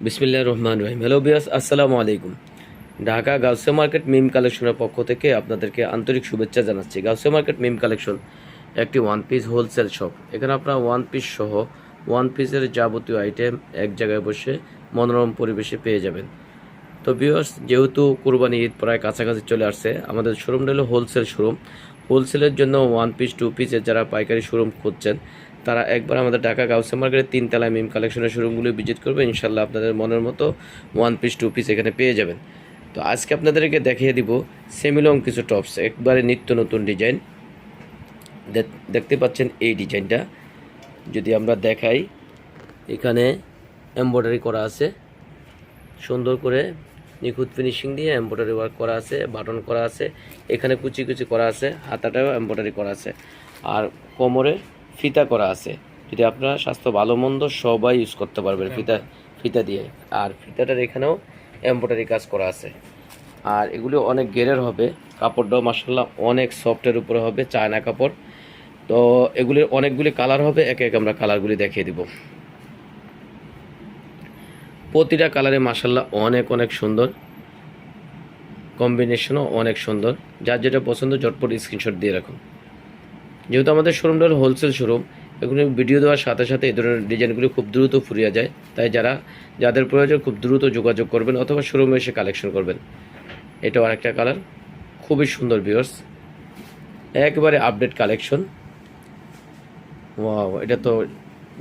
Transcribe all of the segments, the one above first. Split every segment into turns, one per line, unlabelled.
বিসমিল্লাহির রহমানির রহিম। হ্যালো বিয়াস, আসসালামু আলাইকুম। ঢাকা গাউসিয়া মার্কেট মিম কালেকশনের পক্ষ থেকে আপনাদেরকে আন্তরিক শুভেচ্ছা জানাচ্ছি। গাউসিয়া মার্কেট মিম কালেকশন একটি ওয়ান পিস হোলসেল শপ। এখানে আপনারা ওয়ান পিস সহ ওয়ান পিসের যাবতীয় আইটেম এক জায়গায় বসে মনোরম পরিবেশে পেয়ে যাবেন। তো বিয়াস, যেহেতু কুরবানি ঈদ প্রায় কাছাকাছি চলে আসছে, আমাদের শোরুমটা হলো হোলসেল শোরুম। হোলসেলের জন্য ওয়ান পিস টু পিসের যারা পাইকারি শোরুম খুঁজছেন, তারা একবার আমাদের ঢাকা গাউসিয়া মার্কেটের 3 তলায় মিম কালেকশনের শোরুমগুলো ভিজিট করবে। ইনশাল্লাহ আপনাদের মনের মতো ওয়ান পিস টু পিস এখানে পেয়ে যাবেন। তো আজকে আপনাদেরকে দেখিয়ে দিব সেমিলং কিছু টপস, একবারে নিত্য নতুন ডিজাইন। দেখতে পাচ্ছেন এই ডিজাইনটা যদি আমরা দেখাই, এখানে এমব্রয়ডারি করা আছে, সুন্দর করে নিখুঁত ফিনিশিং দিয়ে এমব্রয়ডারি ওয়ার্ক করা আছে, বাটন করা আছে, এখানে কুচি কুচি করা আছে, হাতাটাও এমব্রয়ডারি করা আছে, আর কোমরে ফিতা করা আছে। যদি আপনারা স্বাস্থ্য ভালো মন্দ সবাই ইউজ করতে পারবেন ফিতা দিয়ে। আর ফিতাটার এখানেও এমব্রয়ডারি কাজ করা আছে। আর এগুলো অনেক গেরের হবে, কাপড়টাও মাশাআল্লাহ অনেক সফটের উপরে হবে, চায়না কাপড়। তো এগুলির অনেকগুলি কালার হবে, একে একে আমরা কালারগুলি দেখিয়ে দিব। প্রতিটা কালারে মাশাআল্লাহ অনেক অনেক সুন্দর, কম্বিনেশনও অনেক সুন্দর। যার যেটা পছন্দ ঝটপট স্ক্রিনশট দিয়ে রাখুন। যেহেতু আমাদের শোরুমটা হলো হোলসেল শোরুম, এগুলো ভিডিও দেওয়ার সাথে সাথে এই ধরনের ডিজাইনগুলি খুব দ্রুত ফুরিয়ে যায়। তাই যাদের প্রয়োজন খুব দ্রুত যোগাযোগ করবেন অথবা শোরুমে এসে কালেকশন করবেন। এটাও আরেকটা কালার, খুবই সুন্দর ভিউয়ার্স, একেবারে আপডেট কালেকশন। ওয়াও, এটা তো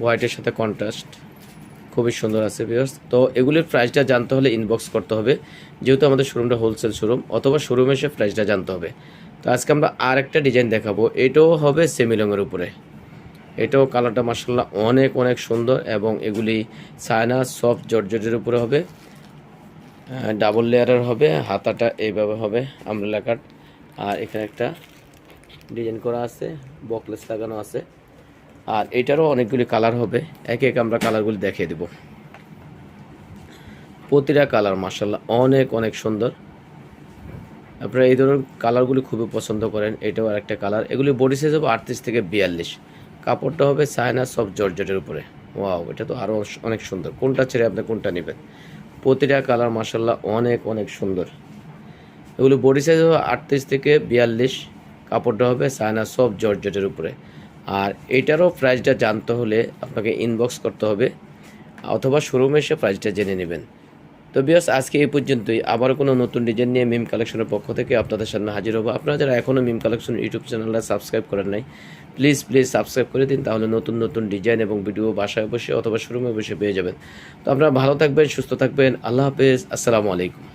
হোয়াইটের সাথে কন্ট্রাস্ট, খুবই সুন্দর আছে ভিউয়ার্স। তো এগুলির প্রাইসটা জানতে হলে ইনবক্স করতে হবে, যেহেতু আমাদের শোরুমটা হোলসেল শোরুম, অথবা শোরুমে এসে প্রাইসটা জানতে হবে। তো আজকে আমরা আর একটা ডিজাইন দেখাবো, এটাও হবে সেমিলংয়ের উপরে। এটাও কালারটা মাশাআল্লাহ অনেক অনেক সুন্দর, এবং এগুলি চায়না সফট জর্জেটের উপরে হবে, ডাবল লেয়ারের হবে, হাতাটা এইভাবে হবে আমব্রেলা কাট। আর এখানে একটা ডিজাইন করা আছে, বকলেস লাগানো আছে। আর এটারও অনেকগুলি কালার হবে, একে একে আমরা কালারগুলি দেখিয়ে দেব। প্রতিটা কালার মাশাআল্লাহ অনেক অনেক সুন্দর। আপনারা এই ধরনের কালারগুলি খুবই পছন্দ করেন। এটাও আরেকটা কালার। এগুলি বডি সাইজ হবে 38 থেকে 42। কাপড়টা হবে চায়না সফট জর্জেটের উপরে। ওয়াও, এটা তো আরও অনেক সুন্দর। কোনটা ছেড়ে আপনি কোনটা নেবেন? প্রতিটা কালার মাশাআল্লাহ অনেক অনেক সুন্দর। এগুলি বডি সাইজ হবে 38 থেকে 42। কাপড়টা হবে চায়না সফট জর্জেটের উপরে। আর এটারও প্রাইসটা জানতে হলে আপনাকে ইনবক্স করতে হবে, অথবা শোরুমে এসে প্রাইসটা জেনে নেবেন। তো বিয়াস, আজকে এই পর্যন্তই। আবার কোনো নতুন ডিজাইন নিয়ে মিম কালেকশনের পক্ষ থেকে আপনাদের সামনে হাজির হবো। আপনারা যারা এখনও মিম কালেকশন ইউটিউব চ্যানেলটা সাবস্ক্রাইব করেন নাই, প্লিজ সাবস্ক্রাইব করে দিন, তাহলে নতুন নতুন ডিজাইন এবং ভিডিও বাসায় বসে অথবা শোরুমে বসে পেয়ে যাবেন। তো আপনারা ভালো থাকবেন, সুস্থ থাকবেন। আল্লাহ হাফেজ, আসসালামু আলাইকুম।